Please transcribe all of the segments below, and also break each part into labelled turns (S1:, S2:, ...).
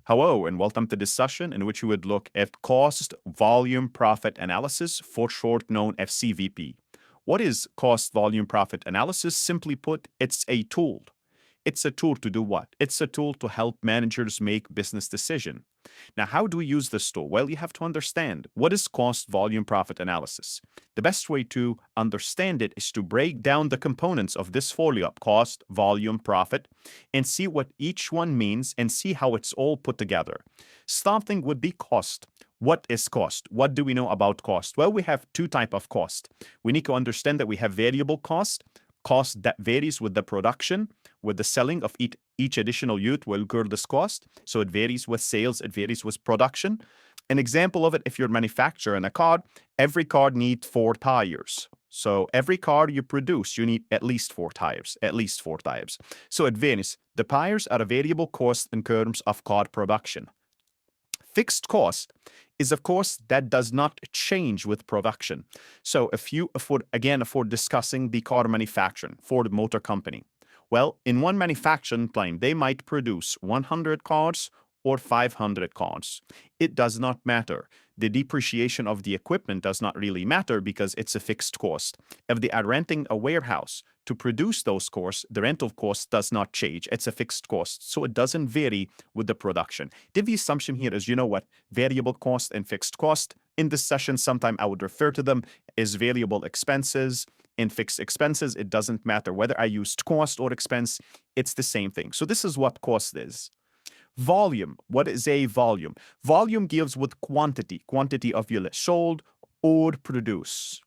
S1: Hello, and welcome to this session in which we would look at cost volume profit analysis, for short known FCVP. What is cost volume profit analysis? Simply put, it's a tool. It's a tool to do what? It's a tool to help managers make business decision. Now, how do we use this tool? Well, you have to understand what is cost volume profit analysis. The best way to understand it is to break down the components of this formula, cost, volume, profit, and see what each one means and see how it's all put together. Starting with the cost. What is cost? What do we know about cost? Well, we have two types of cost. We need to understand that we have variable cost that varies with the production, with the selling of each additional unit will incur this cost. So it varies with sales, it varies with production. An example of it, if you're manufacturing a car, every car needs 4 tires. So every car you produce, you need at least 4 tires, at least 4 tires. So it varies. The tires are a variable cost in terms of car production. Fixed cost is a cost that does not change with production. So for discussing the car manufacturing, Ford Motor Company, well, in one manufacturing plant, they might produce 100 cars or 500 cars. It does not matter. The depreciation of the equipment does not really matter because it's a fixed cost. If they are renting a warehouse to produce those cars, the rental cost does not change. It's a fixed cost. So it doesn't vary with the production. The assumption here is, variable cost and fixed cost. In this session, sometime I would refer to them as variable expenses and fixed expenses. It doesn't matter whether I used cost or expense. It's the same thing. So this is what cost is. Volume. What is a volume? Volume deals with quantity of units sold or produced.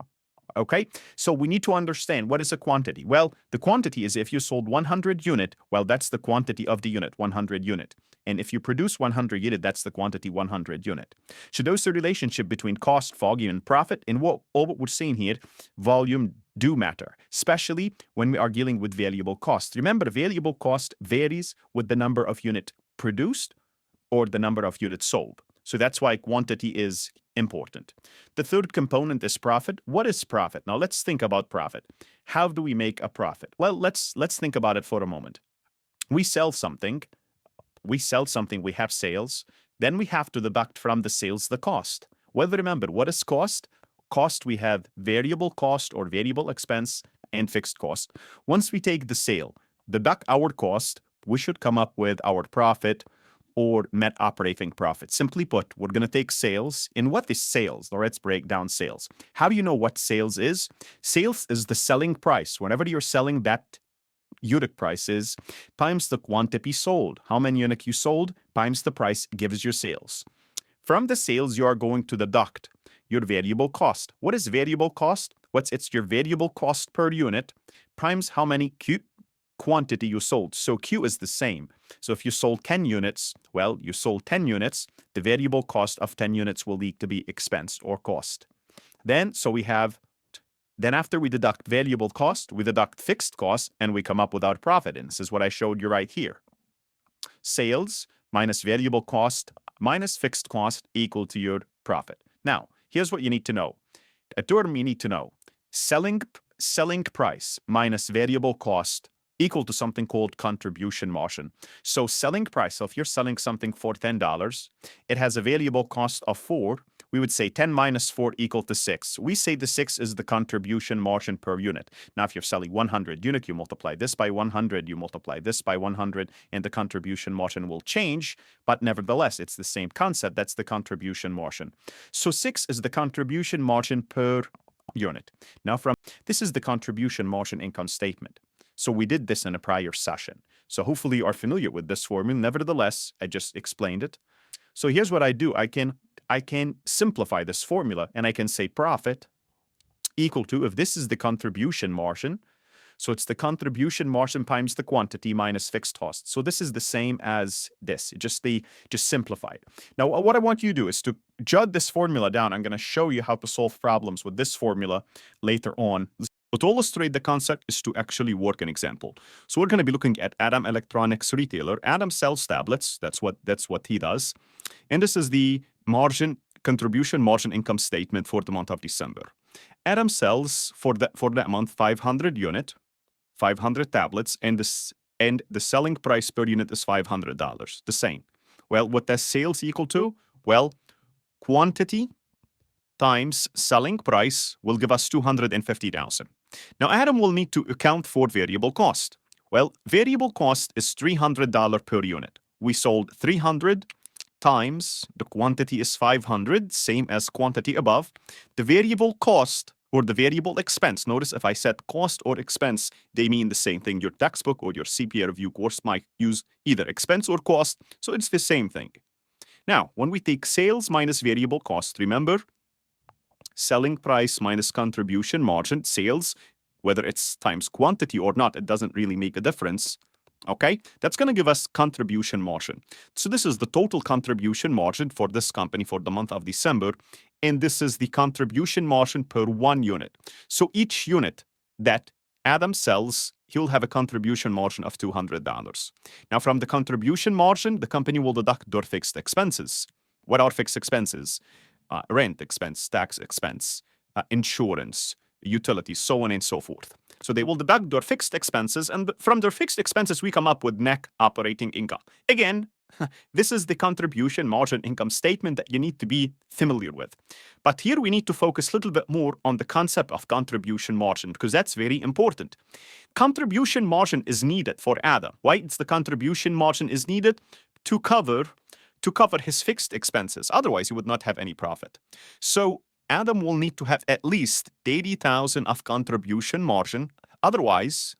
S1: Okay, so we need to understand what is a quantity. Well, the quantity is if you sold 100 unit, well, that's the quantity of the unit, 100 unit. And if you produce 100 unit, that's the quantity 100 unit. So there's the relationship between cost, volume, and profit. And all what we're seeing here, volume do matter, especially when we are dealing with variable cost. Remember, variable cost varies with the number of unit produced or the number of units sold. So that's why quantity is important. The third component is profit. What is profit? Now let's think about profit. How do we make a profit? Well, let's think about it for a moment. We sell something, we have sales, then we have to deduct from the sales the cost. Well, remember, what is cost? Cost, we have variable cost or variable expense and fixed cost. Once we take the sale, deduct our cost, we should come up with our profit or net operating profit. Simply put, we're going to take sales. And what is sales? Let's break down sales. How do you know what sales is? Sales is the selling price. Whenever you're selling, that unit price is times the quantity sold. How many units you sold times the price gives your sales. From the sales, you are going to deduct your variable cost. What is variable cost? It's your variable cost per unit times how many quantity you sold. So Q is the same. So if you sold 10 units, well, you sold 10 units, the variable cost of 10 units will need to be expense or cost. Then after we deduct variable cost, we deduct fixed cost, and we come up with our profit. And this is what I showed you right here. Sales minus variable cost minus fixed cost equal to your profit. Now, here's what you need to know. A term you need to know. Selling price minus variable cost equal to something called contribution margin. So selling price, so if you're selling something for $10, it has a variable cost of 4. We would say 10 minus 4 equal to 6. We say the 6 is the contribution margin per unit. Now, if you're selling 100 unit, you multiply this by 100, you multiply this by 100, and the contribution margin will change. But nevertheless, it's the same concept. That's the contribution margin. So 6 is the contribution margin per unit. Now, this is the contribution margin income statement. So we did this in a prior session. So hopefully you are familiar with this formula. Nevertheless, I just explained it. So here's what I do. I can simplify this formula, and I can say profit equal to, if this is the contribution margin, so it's the contribution margin times the quantity minus fixed cost. So this is the same as this, just simplify it. Now, what I want you to do is to jot this formula down. I'm going to show you how to solve problems with this formula later on. But to illustrate the concept is to actually work an example. So we're going to be looking at Adam Electronics retailer. Adam sells tablets. That's what he does. And this is the contribution margin income statement for the month of December. Adam sells for that month 500 tablets, and the selling price per unit is $500. The same. Well, what does sales equal to? Well, quantity times selling price will give us 250,000. Now, Adam will need to account for variable cost. Well, variable cost is $300 per unit. We sold 300 times the quantity is 500, same as quantity above. The variable cost or the variable expense, notice if I said cost or expense, they mean the same thing. Your textbook or your CPA review course might use either expense or cost, so it's the same thing. Now, when we take sales minus variable cost, remember, selling price minus contribution margin, sales, whether it's times quantity or not, it doesn't really make a difference. Okay, that's going to give us contribution margin. So this is the total contribution margin for this company for the month of December. And this is the contribution margin per 1 unit. So each unit that Adam sells, he'll have a contribution margin of $200. Now, from the contribution margin, the company will deduct their fixed expenses. What are fixed expenses? Rent expense, tax expense, insurance, utilities, so on and so forth. So they will deduct their fixed expenses, and from their fixed expenses, we come up with net operating income. Again, this is the contribution margin income statement that you need to be familiar with. But here we need to focus a little bit more on the concept of contribution margin, because that's very important. Contribution margin is needed for Adam. Why? It's the contribution margin is needed to cover his fixed expenses. Otherwise, he would not have any profit. So Adam will need to have at least 80,000 of contribution margin. Otherwise,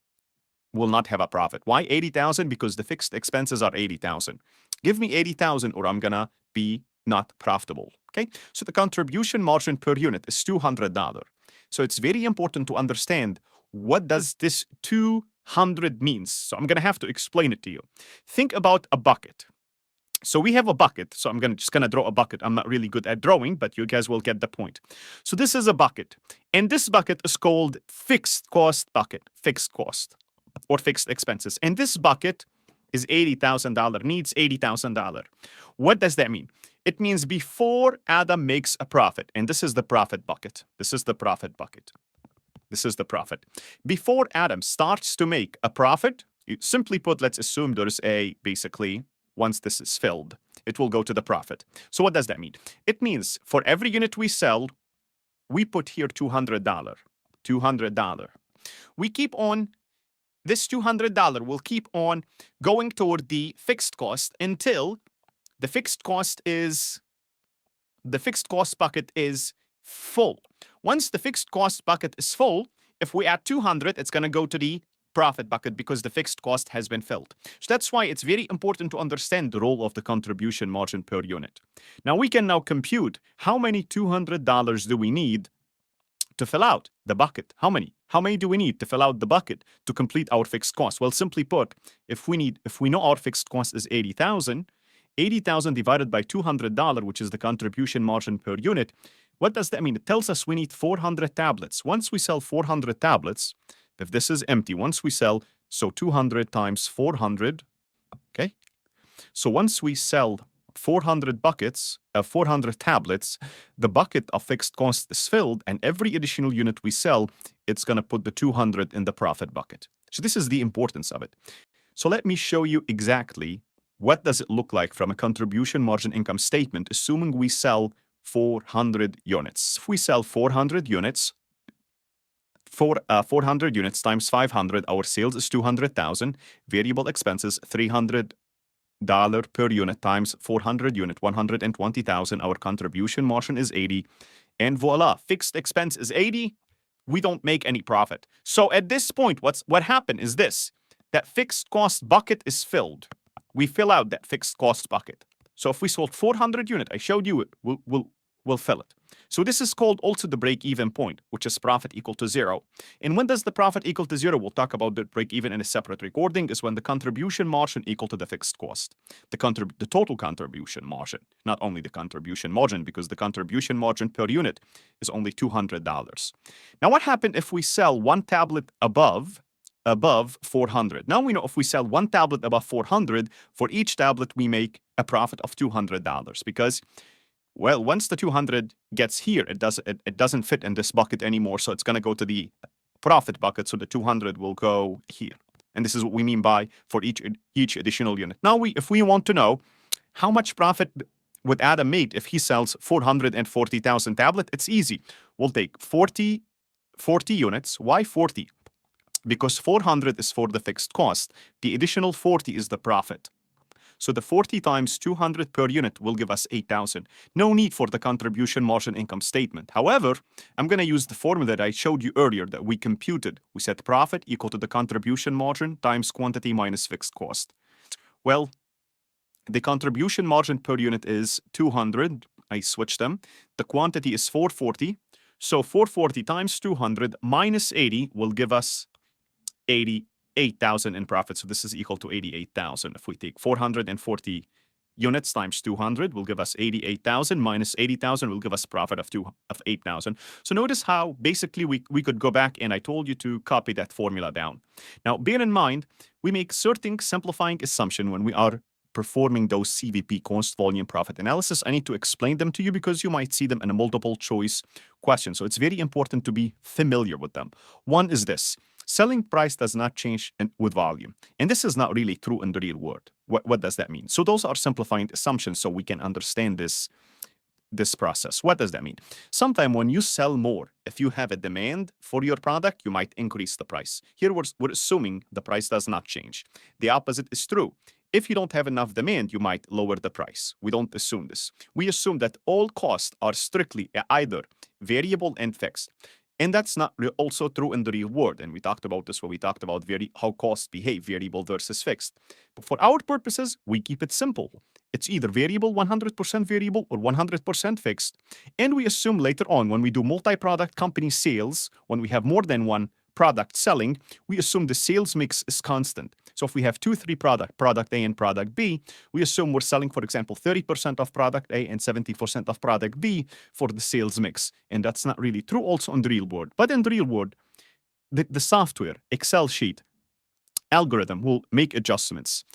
S1: will not have a profit. Why 80,000? Because the fixed expenses are 80,000. Give me 80,000 or I'm gonna be not profitable. Okay. So the contribution margin per unit is $200. So it's very important to understand what does this 200 means. So I'm gonna have to explain it to you. Think about a bucket. So we have a bucket. So I'm just gonna draw a bucket. I'm not really good at drawing, but you guys will get the point. So this is a bucket, and this bucket is called fixed cost bucket, fixed cost or fixed expenses. And this bucket is $80,000, needs $80,000. What does that mean? It means before Adam makes a profit, and this is the profit bucket. This is the profit bucket. This is the profit. Before Adam starts to make a profit, simply put, let's assume there's basically, once this is filled, it will go to the profit. So what does that mean? It means for every unit we sell, we put here $200. $200. We keep on, this $200 will keep on going toward the fixed cost until the fixed cost bucket is full. Once the fixed cost bucket is full, if we add 200, it's going to go to the profit bucket because the fixed cost has been filled. So that's why it's very important to understand the role of the contribution margin per unit. Now we can now compute how many $200 do we need to fill out the bucket. How many? How many do we need to fill out the bucket to complete our fixed cost? Well, simply put, if we know our fixed cost is 80,000, 80,000 divided by $200, which is the contribution margin per unit, what does that mean? It tells us we need 400 tablets. Once we sell 400 tablets, if this is empty, once we sell, so 200 times 400, okay? So once we sell 400 buckets, 400 tablets, the bucket of fixed cost is filled, and every additional unit we sell, it's going to put the 200 in the profit bucket. So this is the importance of it. So let me show you exactly what does it look like from a contribution margin income statement, assuming we sell 400 units. If we sell 400 units, 400 units times 500, our sales is 200,000. Variable expenses, $300 per unit times 400 unit, 120,000. Our contribution margin is 80. And voila, fixed expense is 80. We don't make any profit. So at this point, what happened is this, that fixed cost bucket is filled. We fill out that fixed cost bucket. So if we sold 400 unit, I showed you it, we'll fill it. So this is called also the break-even point, which is profit equal to 0. And when does the profit equal to 0? We'll talk about the break-even in a separate recording, is when the contribution margin equal to the fixed cost. The total contribution margin, not only the contribution margin, because the contribution margin per unit is only $200. Now what happened if we sell one tablet above 400? Now we know if we sell one tablet above 400, for each tablet we make a profit of $200, because, well, once the 200 gets here, it doesn't fit in this bucket anymore, so it's going to go to the profit bucket, so the 200 will go here. And this is what we mean by for each additional unit. Now, if we want to know How much profit would Adam make if he sells 440,000 tablets? It's easy. We'll take 40 units. Why 40? Because 400 is for the fixed cost. The additional 40 is the profit. So the 40 times 200 per unit will give us 8,000. No need for the contribution margin income statement. However, I'm going to use the formula that I showed you earlier that we computed. We said profit equal to the contribution margin times quantity minus fixed cost. Well, the contribution margin per unit is 200. I switched them. The quantity is 440. So 440 times 200 minus 80 will give us 88,000 in profit. So this is equal to 88,000. If we take 440 units times 200 will give us 88,000 minus 80,000 will give us profit of 8,000. So notice how basically we could go back and I told you to copy that formula down. Now, bear in mind, we make certain simplifying assumption when we are performing those CVP, cost volume profit analysis. I need to explain them to you because you might see them in a multiple choice question. So it's very important to be familiar with them. One is this. Selling price does not change with volume. And this is not really true in the real world. What does that mean? So those are simplifying assumptions so we can understand this process. What does that mean? Sometimes when you sell more, if you have a demand for your product, you might increase the price. Here we're assuming the price does not change. The opposite is true. If you don't have enough demand, you might lower the price. We don't assume this. We assume that all costs are strictly either variable and fixed. And that's not also true in the real world. And we talked about this when we talked about how costs behave, variable versus fixed. But for our purposes, we keep it simple. It's either variable, 100% variable, or 100% fixed. And we assume later on, when we do multi-product company sales, when we have more than one product selling, we assume the sales mix is constant. So if we have 3 product A and product B, we assume we're selling, for example, 30% of product A and 70% of product B for the sales mix. And that's not really true also in the real world. But in the real world, the software, Excel sheet, algorithm will make adjustments.